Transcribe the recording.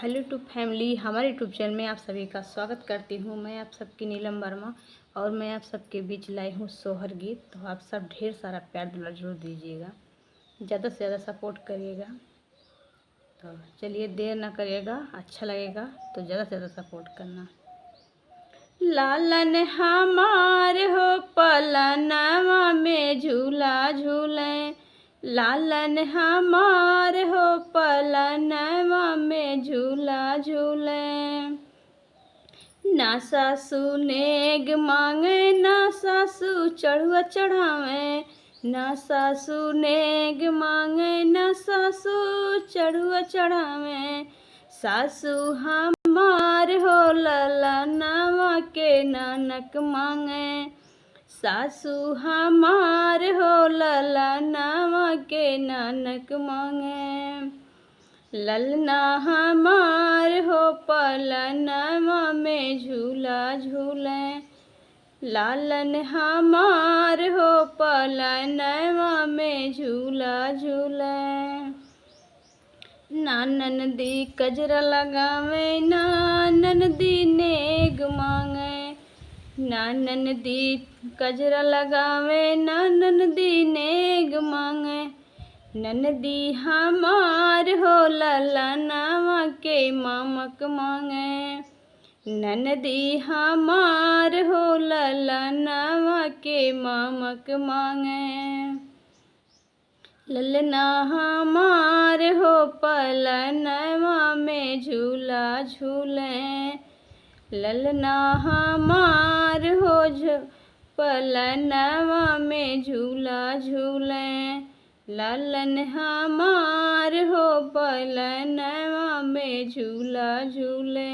Hello YouTube family, हमारे YouTube channel में आप सभी का स्वागत करती हूँ। मैं आप सबकी नीलम वर्मा और मैं आप सबके बीच लाई हूँ सोहर गीत। तो आप सब ढेर सारा प्यार दुलार जरूर दीजिएगा, ज़्यादा से ज़्यादा सपोर्ट करिएगा। तो चलिए देर ना करिएगा, अच्छा लगेगा तो ज़्यादा से ज़्यादा सपोर्ट करना। लालन हमार हो पलनवा में झूला झूले, लालन हमार हो पलनवा में झूला झूले। ना सासू नेग मांगे ना सासू चढ़ुआ चढ़ावे, ना सासू नेग मांगे ना सासू चढ़ुआ चढ़ावे। सासू हमार हो ललनवा के नानक मांगे, सासू हमार हो ललनवा के नानक मांगे। ललना हमार हो पलनवा में झूला झूले, लालन हमार हो पलनवा में झूला झूले। नानन दी कजरा लगावे नानन दी नेग मांगे, नानन दी कजरा लगावे नानन दी नेग मांगे। ननदी हमार हो ललनवा के मामक मांगे, ननदी हमार हो ललनवा के मामक मांगे। ललना हमार हो पलनवा में झूला झूले, ललना हमार हो पलनवा में झूला झूले। लालन हमार हो पलनवा में झूला झूले।